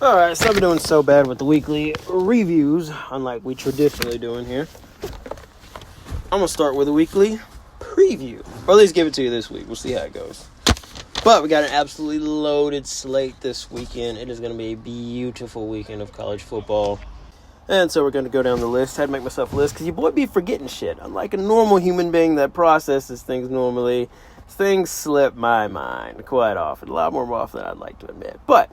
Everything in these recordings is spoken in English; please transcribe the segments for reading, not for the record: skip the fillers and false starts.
Alright, so I've been doing so bad with the weekly reviews, unlike we traditionally do in here. I'm going to start with a weekly preview. Or at least give it to you this week. We'll see how it goes. But we got an absolutely loaded slate this weekend. It is going to be a beautiful weekend of college football. And so we're going to go down the list. I had to make myself a list because your boy be forgetting shit. Unlike a normal human being that processes things normally, things slip my mind quite often. A lot more often than I'd like to admit. But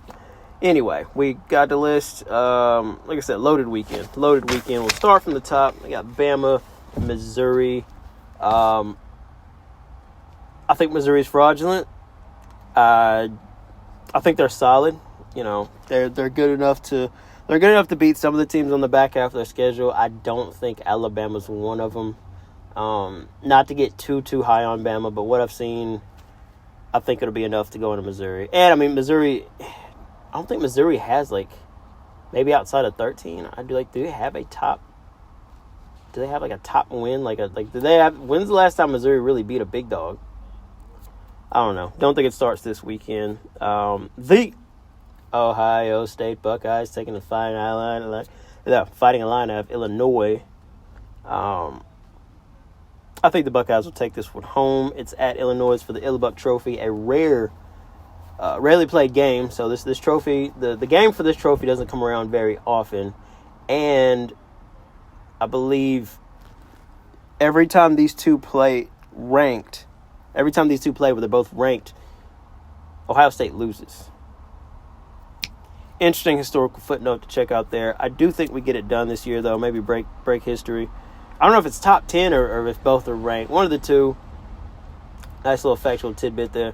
anyway, we got the list. Like I said, loaded weekend. We'll start from the top. We got Bama, Missouri. I think Missouri's fraudulent. I think they're solid. You know, they're good enough to beat some of the teams on the back half of their schedule. I don't think Alabama's one of them. Not to get too high on Bama, but what I've seen, I think it'll be enough to go into Missouri. And I mean, Missouri, I don't think Missouri has maybe outside of 13. I'd be like, do they have a top win? When's the last time Missouri really beat a big dog? I don't know. Don't think it starts this weekend. The Ohio State Buckeyes taking the fighting line of Illinois. I think the Buckeyes will take this one home. It's at Illinois for the Illinois Trophy, a rarely played game. So this trophy, the game for this trophy doesn't come around very often, and I believe every time these two play where they're both ranked, Ohio State loses. Interesting historical footnote to check out there. I do think we get it done this year, though. Maybe break history. I don't know if it's top 10 or if both are ranked. One of the two. Nice little factual tidbit there.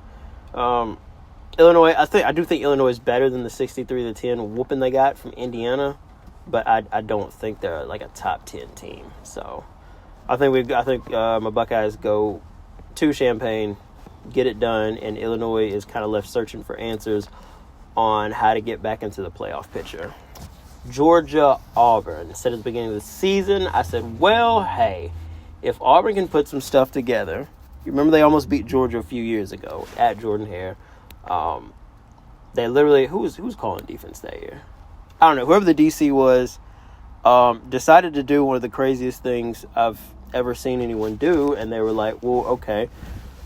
Illinois, I do think Illinois is better than the 63-10 whooping they got from Indiana, but I don't think they're like a top 10 team. So I think my Buckeyes go to Champaign, get it done, and Illinois is kind of left searching for answers on how to get back into the playoff picture. Georgia, Auburn. I said at the beginning of the season, I said, well, hey, if Auburn can put some stuff together, you remember they almost beat Georgia a few years ago at Jordan-Hare. They literally, who was calling defense that year? I don't know. Whoever the DC was, decided to do one of the craziest things I've ever seen anyone do, and they were like, well, okay,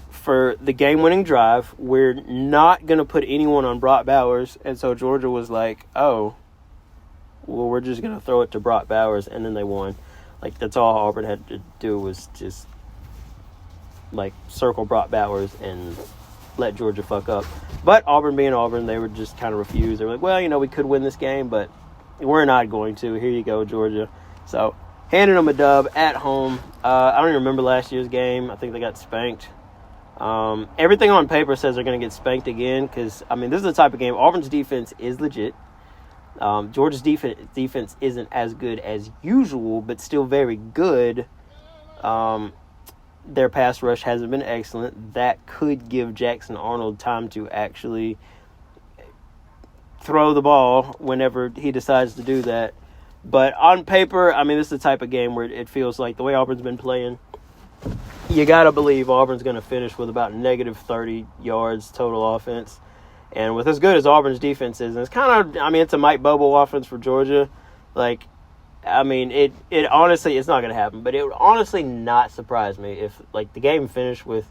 for the game-winning drive, we're not going to put anyone on Brock Bowers, and so Georgia was like, oh, well, we're just going to throw it to Brock Bowers, and then they won. Like, that's all Auburn had to do was just, circle Brock Bowers and let Georgia fuck up. But Auburn being Auburn, they would just kind of refuse. They were like, well, we could win this game, but we're not going to. Here you go, Georgia. So, handing them a dub at home. I don't even remember last year's game. I think they got spanked. Everything on paper says they're going to get spanked again because, this is the type of game. Auburn's defense is legit. Georgia's defense isn't as good as usual, but still very good. Their pass rush hasn't been excellent. That could give Jackson Arnold time to actually throw the ball whenever he decides to do that. But on paper, this is the type of game where it feels like the way Auburn's been playing, you got to believe Auburn's going to finish with about negative 30 yards total offense. And with as good as Auburn's defense is, and it's kind of, it's a Mike Bobo offense for Georgia. It honestly, it's not going to happen. But it would honestly not surprise me if, the game finished with,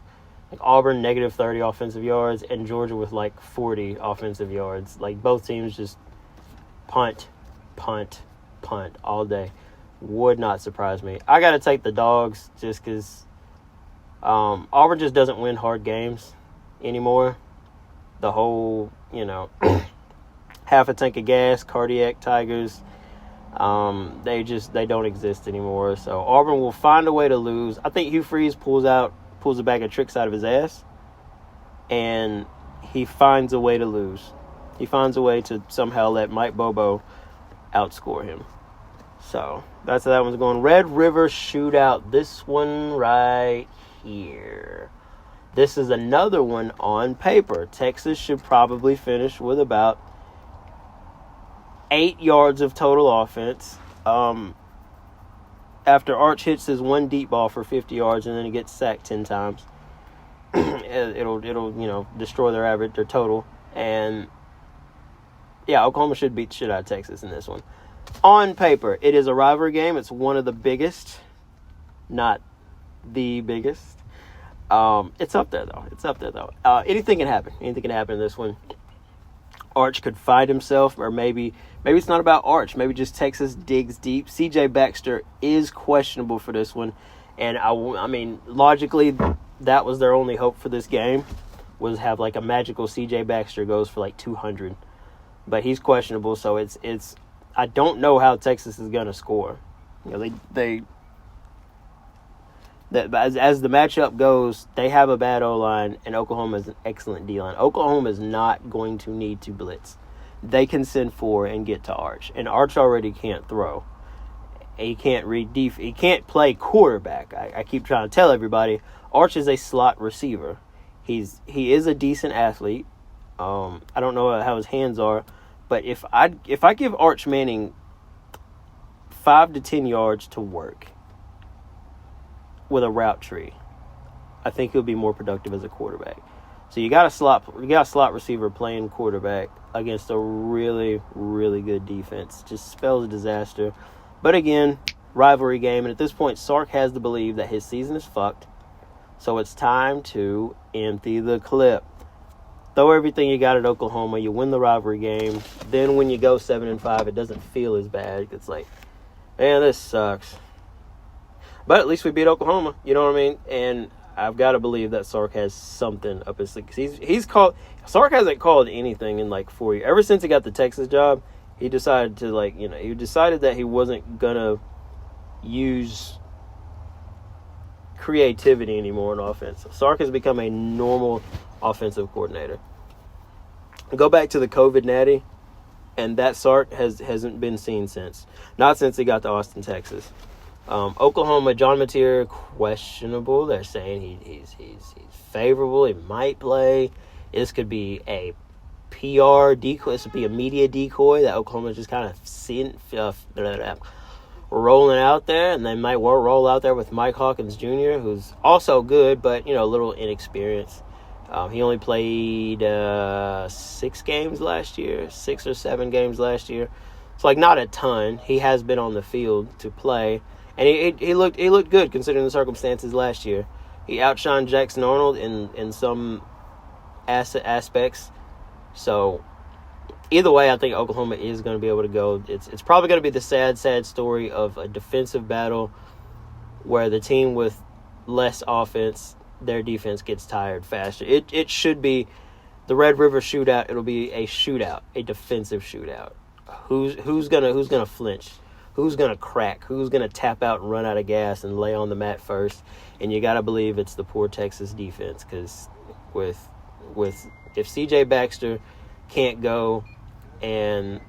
Auburn negative 30 offensive yards and Georgia with, 40 offensive yards. Both teams just punt all day. Would not surprise me. I got to take the Dogs just because Auburn just doesn't win hard games anymore. The whole, half a tank of gas, cardiac Tigers, they don't exist anymore. So Auburn will find a way to lose. I think Hugh Freeze pulls a bag of tricks out of his ass, and he finds a way to lose. He finds a way to somehow let Mike Bobo outscore him. So that's how that one's going. Red River Shootout. This one right here. This is another one on paper. Texas should probably finish with about 8 yards of total offense. After Arch hits his one deep ball for 50 yards and then he gets sacked 10 times, it'll destroy their total. And yeah, Oklahoma should beat the shit out of Texas in this one. On paper, it is a rivalry game. It's one of the biggest, not the biggest. It's up there, though. Anything can happen. Anything can happen in this one. Arch could find himself, or maybe it's not about Arch. Maybe just Texas digs deep. C.J. Baxter is questionable for this one. And, I mean, logically, that was their only hope for this game, was have, like, a magical C.J. Baxter goes for, like, 200. But he's questionable, so it's I don't know how Texas is going to score. You know, as the matchup goes, they have a bad O-line, and Oklahoma is an excellent D-line. Oklahoma is not going to need to blitz. They can send 4 and get to Arch. And Arch already can't throw. He can't he can't play quarterback. I keep trying to tell everybody, Arch is a slot receiver. He is a decent athlete. I don't know how his hands are, but if I give Arch Manning 5 to 10 yards to work with a route tree, I think he'll be more productive as a quarterback. So you got a slot receiver playing quarterback against a really, really good defense. Just spells a disaster. But again, rivalry game, and at this point, Sark has to believe that his season is fucked. So it's time to empty the clip. Throw everything you got at Oklahoma. You win the rivalry game. Then when you go 7-5, it doesn't feel as bad. It's like, man, this sucks. But at least we beat Oklahoma. You know what I mean? And I've got to believe that Sark has something up his sleeve. Sark hasn't called anything in like 4 years. Ever since he got the Texas job, he decided to he decided that he wasn't gonna use creativity anymore in offense. Sark has become a normal offensive coordinator. Go back to the COVID natty, and that Sark hasn't been seen since. Not since he got to Austin, Texas. Oklahoma, John Mateer, questionable. They're saying he's favorable. He might play. This could be a PR decoy. This would be a media decoy that Oklahoma's just kind of rolling out there, and they might roll out there with Mike Hawkins Jr., who's also good, but a little inexperienced. He only played 6 or 7 games last year. It's like not a ton. He has been on the field to play, and he looked good considering the circumstances last year. He outshined Jackson Arnold in some aspects. So either way, I think Oklahoma is going to be able to go. It's probably going to be the sad story of a defensive battle where the team with less offense, their defense gets tired faster. It should be the Red River shootout. It'll be a shootout, a defensive shootout. Who's gonna flinch? Who's gonna crack? Who's gonna tap out and run out of gas and lay on the mat first? And you gotta believe it's the poor Texas defense, because if C.J. Baxter can't go and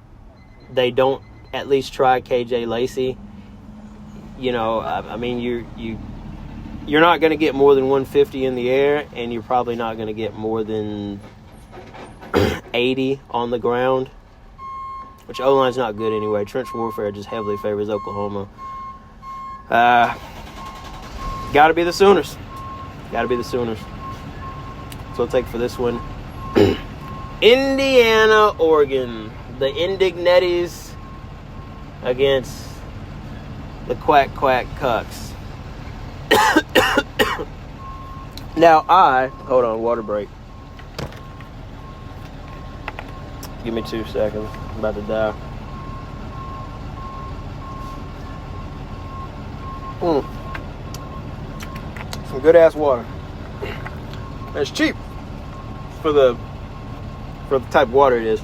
they don't at least try K.J. Lacey, I mean, you're not going to get more than 150 in the air, and you're probably not going to get more than 80 on the ground, which O-line's not good anyway. Trench warfare just heavily favors Oklahoma. Got to be the Sooners. So I'll take for this one. Indiana, Oregon. The Indignettis against the Quack Cucks. Now hold on, water break. Give me 2 seconds. I'm about to die. Some good ass water. It's cheap for the type of water it is.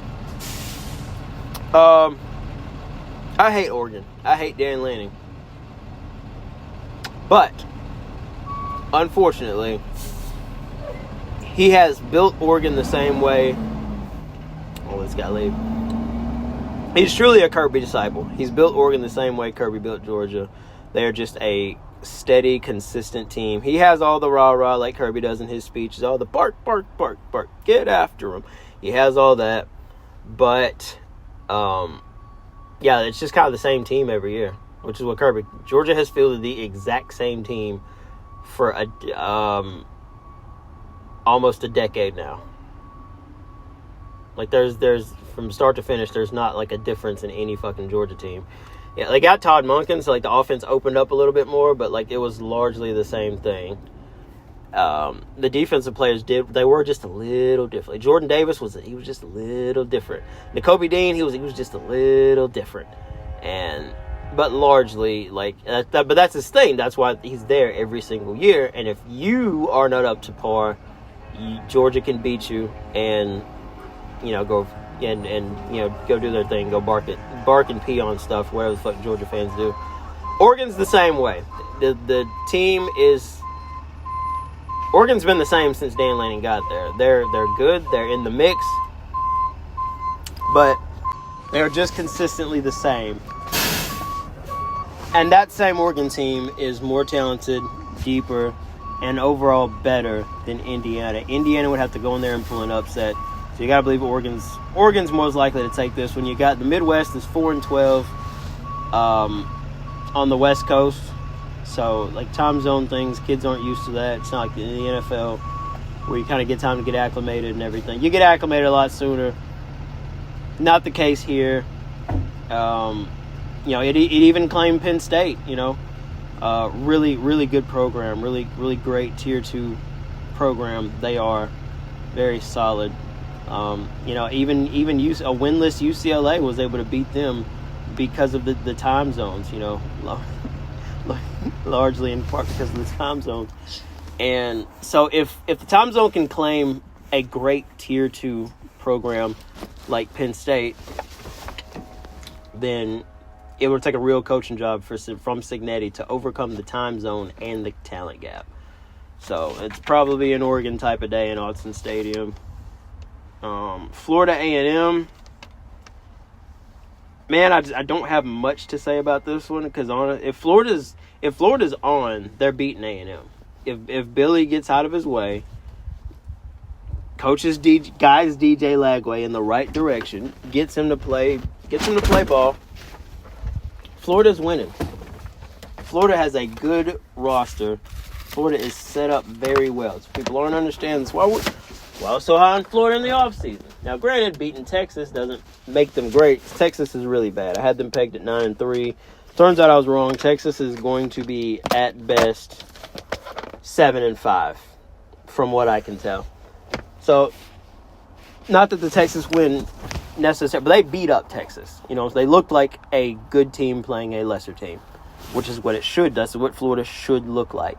I hate Oregon. I hate Dan Lanning. But unfortunately, he has built Oregon the same way. Oh, this guy leave. He's truly a Kirby disciple. He's built Oregon the same way Kirby built Georgia. They're just a steady, consistent team. He has all the rah-rah like Kirby does in his speeches. All the bark, bark, bark, bark. Get after him. He has all that. But, yeah, it's just kind of the same team every year, which is what Kirby. Georgia has fielded the exact same team for almost a decade now. Like there's from start to finish, there's not like a difference in any fucking Georgia team. Yeah, they got Todd Monken, so like the offense opened up a little bit more, but like it was largely the same thing. The defensive players they were just a little different. Like Jordan Davis was just a little different. Nakobe Dean, he was just a little different, but largely like but that's his thing. That's why he's there every single year. And if you are not up to par, Georgia can beat you and go and go do their thing, go bark and pee on stuff, whatever the fuck Georgia fans do. Oregon's the same way. The team is. Oregon's been the same since Dan Lanning got there. They're good. They're in the mix, but they're just consistently the same. And that same Oregon team is more talented, deeper, and overall better than Indiana. Indiana would have to go in there and pull an upset. So you gotta believe Oregon's most likely to take this one. You got the Midwest is 4-12 on the West Coast. So, like, time zone things, kids aren't used to that. It's not like in the NFL where you kind of get time to get acclimated and everything. You get acclimated a lot sooner. Not the case here. It even claimed Penn State, really, really good program. Really, really great Tier 2 program. They are very solid. Even a winless UCLA was able to beat them because of the time zones, largely in part because of the time zones. And so if the time zone can claim a great Tier 2 program like Penn State, then it would take a real coaching job from Cignetti to overcome the time zone and the talent gap. So it's probably an Oregon type of day in Autzen Stadium. Florida A&M, man, I don't have much to say about this one because if Florida's on, they're beating A&M. If Billy gets out of his way, guides DJ Lagway in the right direction, gets him to play ball, Florida's winning. Florida has a good roster. Florida is set up very well. So people aren't understanding this. Why we're so high on Florida in the offseason. Now, granted, beating Texas doesn't make them great. Texas is really bad. I had them pegged at 9-3. Turns out I was wrong. Texas is going to be, at best, 7-5, from what I can tell. So, not that the Texas win necessarily, but they beat up Texas. They looked like a good team playing a lesser team, which is what it should. That's what Florida should look like.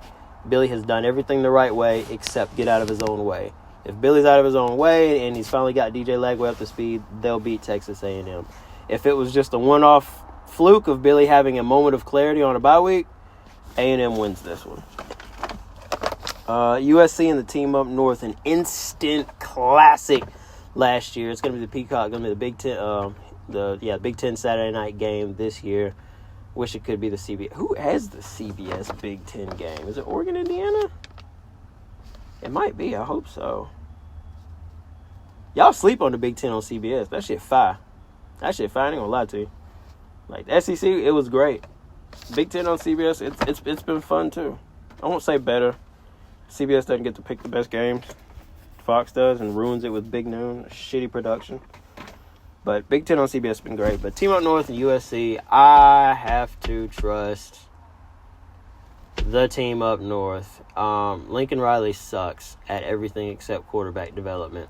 Billy has done everything the right way except get out of his own way. If Billy's out of his own way and he's finally got DJ Lagway up to speed, they'll beat Texas A&M. If it was just a one-off fluke of Billy having a moment of clarity on a bye week, A&M wins this one. USC and the team up north, an instant classic last year. It's going to be the Peacock, going to be the Big Ten, Big Ten Saturday night game this year. Wish it could be the CBS. Who has the CBS Big Ten game? Is it Oregon, Indiana? It might be. I hope so. Y'all sleep on the Big Ten on CBS. That shit fire. I ain't gonna lie to you. Like, the SEC, it was great. Big Ten on CBS, it's been fun too. I won't say better. CBS doesn't get to pick the best games. Fox does and ruins it with Big Noon. Shitty production. But Big Ten on CBS has been great. But Team Up North and USC, I have to trust the team up north. Lincoln Riley sucks at everything except quarterback development.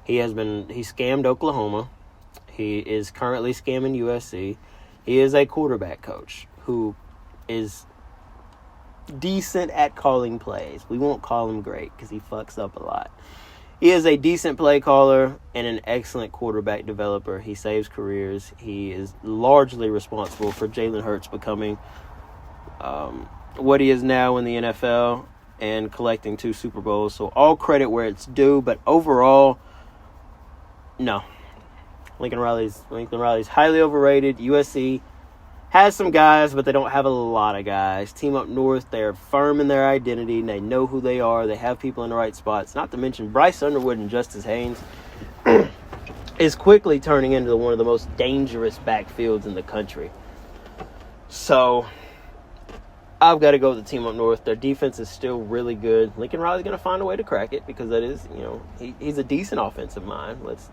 He scammed Oklahoma. He is currently scamming USC. He is a quarterback coach who is decent at calling plays. We won't call him great because he fucks up a lot. He is a decent play caller and an excellent quarterback developer. He saves careers. He is largely responsible for Jalen Hurts becoming what he is now in the NFL and collecting 2 Super Bowls. So all credit where it's due, but overall, no. Lincoln Riley's highly overrated. USC has some guys, but they don't have a lot of guys. Team Up North, they're firm in their identity, and they know who they are. They have people in the right spots. Not to mention Bryce Underwood and Justice Haynes is quickly turning into one of the most dangerous backfields in the country. So, I've got to go with the team up north. Their defense is still really good. Lincoln Riley's going to find a way to crack it because that is, he's a decent offensive mind. Let's,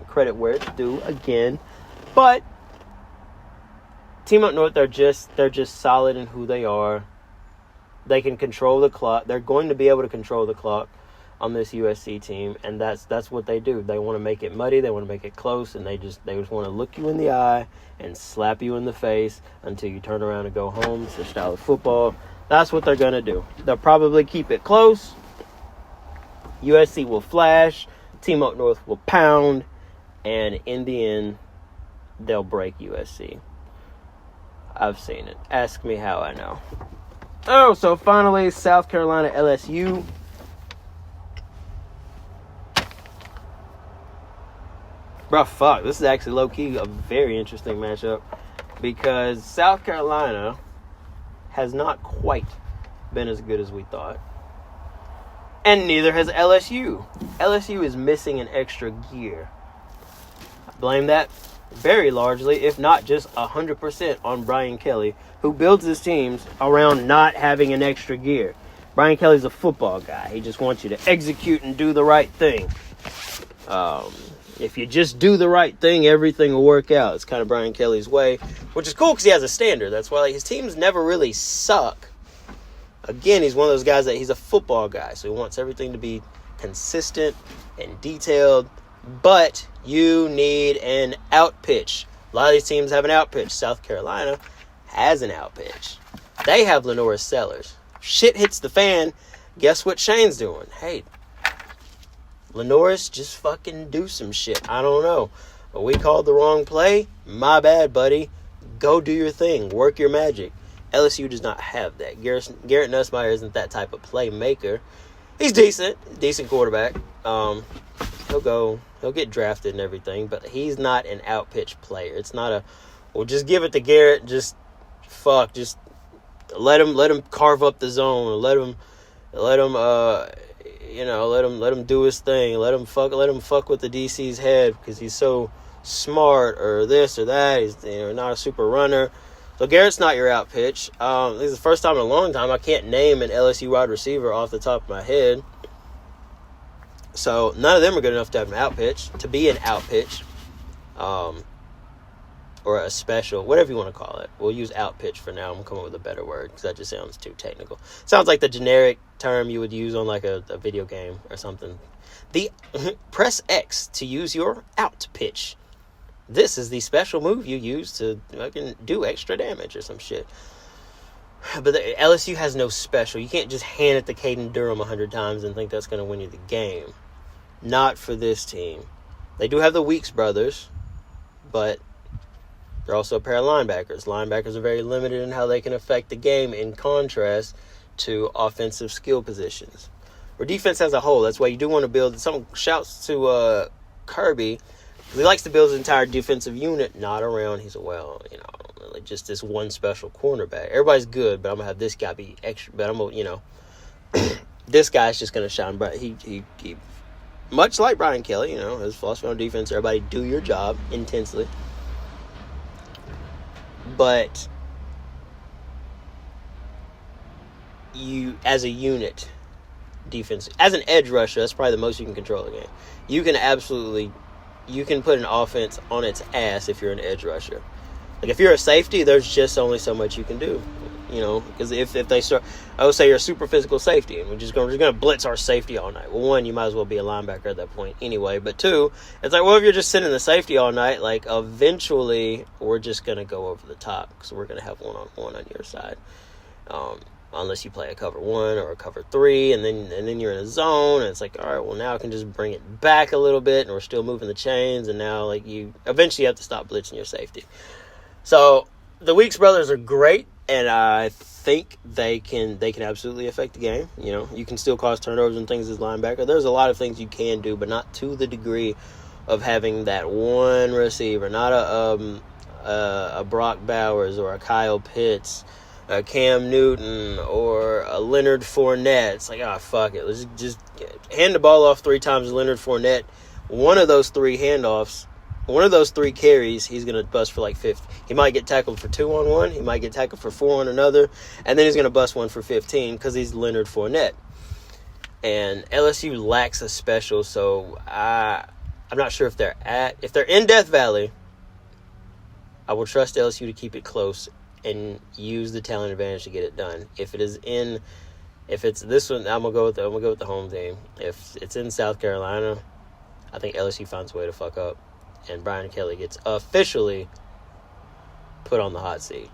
credit where it's due again. But team up north, they're just solid in who they are. They can control the clock. They're going to be able to control the clock on this USC team, and that's what they do. They want to make it muddy, they want to make it close, and they just want to look you in the eye and slap you in the face until you turn around and go home. It's their style of football. That's what they're going to do. They'll probably keep it close. USC will flash, team up north will pound, and in the end, they'll break USC. I've seen it. Ask me how I know. Oh, so finally, South Carolina LSU. Bro, fuck. This is actually low-key a very interesting matchup because South Carolina has not quite been as good as we thought. And neither has LSU. LSU is missing an extra gear. I blame that very largely, if not just 100%, on Brian Kelly, who builds his teams around not having an extra gear. Brian Kelly's a football guy. He just wants you to execute and do the right thing. If you just do the right thing, everything will work out. It's kind of Brian Kelly's way, which is cool because he has a standard. That's why his teams never really suck. Again, he's one of those guys that he's a football guy, so he wants everything to be consistent and detailed. But you need an out pitch. A lot of these teams have an out pitch. South Carolina has an out pitch. They have Lenora Sellers. Shit hits the fan. Guess what Shane's doing? Hey, Lenoris, just fucking do some shit. I don't know. But we called the wrong play. My bad, buddy. Go do your thing. Work your magic. LSU does not have that. Garrett Nussmeier isn't that type of playmaker. He's decent. Decent quarterback. He'll get drafted and everything, but he's not an out-pitch player. It's not just give it to Garrett. Just let him carve up the zone. Let him do his thing. Let him fuck with the DC's head because he's so smart or this or that. He's not a super runner. So Garrett's not your out pitch. This is the first time in a long time I can't name an LSU wide receiver off the top of my head. So none of them are good enough to have an out pitch, to be an out pitch, or a special, whatever you want to call it. We'll use out pitch for now. I'm coming up with a better word because that just sounds too technical. Sounds like the generic term you would use on like a video game or something. Press X to use your out pitch. This is the special move you use to fucking do extra damage or some shit. But the LSU has no special. You can't just hand it to Caden Durham 100 times and think that's going to win you the game. Not for this team. They do have the Weeks brothers, but they're also a pair of linebackers. Linebackers are very limited in how they can affect the game in contrast to offensive skill positions. Or defense as a whole. That's why you do want to build. Some shouts to Kirby. He likes to build his entire defensive unit, not around. He's just this one special cornerback. Everybody's good, but I'm gonna have this guy be extra. But I'm gonna, this guy's just gonna shine bright. He much like Brian Kelly, his philosophy on defense. Everybody do your job intensely, but you as a unit, defense as an edge rusher, that's probably the most you can control the game. You can put an offense on its ass if you're an edge rusher. Like, if you're a safety, there's just only so much you can do, because if they start, I would say you're a super physical safety, and we're just going to blitz our safety all night. Well, one, you might as well be a linebacker at that point anyway, but two, it's like, well, if you're just sitting the safety all night, like, eventually we're just going to go over the top, because we're going to have one-on-one on your side, unless you play a cover 1 or a cover 3, and then you're in a zone, and it's like, all right, well, now I can just bring it back a little bit, and we're still moving the chains, and now, like, you eventually have to stop blitzing your safety. So the Weeks brothers are great, and I think they can absolutely affect the game. You can still cause turnovers and things as linebacker. There's a lot of things you can do, but not to the degree of having that one receiver, not a Brock Bowers or a Kyle Pitts, a Cam Newton, or a Leonard Fournette. It's like, fuck it. Let's just hand the ball off 3 times to Leonard Fournette. One of those 3 handoffs one of those 3 carries, he's going to bust for like 50. He might get tackled for 2 on one. He might get tackled for 4 on another. And then he's going to bust one for 15 because he's Leonard Fournette. And LSU lacks a special, so I'm not sure if they're in Death Valley. I will trust LSU to keep it close and use the talent advantage to get it done. If it's this one, I'm gonna go with the home team. If it's in South Carolina, I think LSU finds a way to fuck up, and Brian Kelly gets officially put on the hot seat.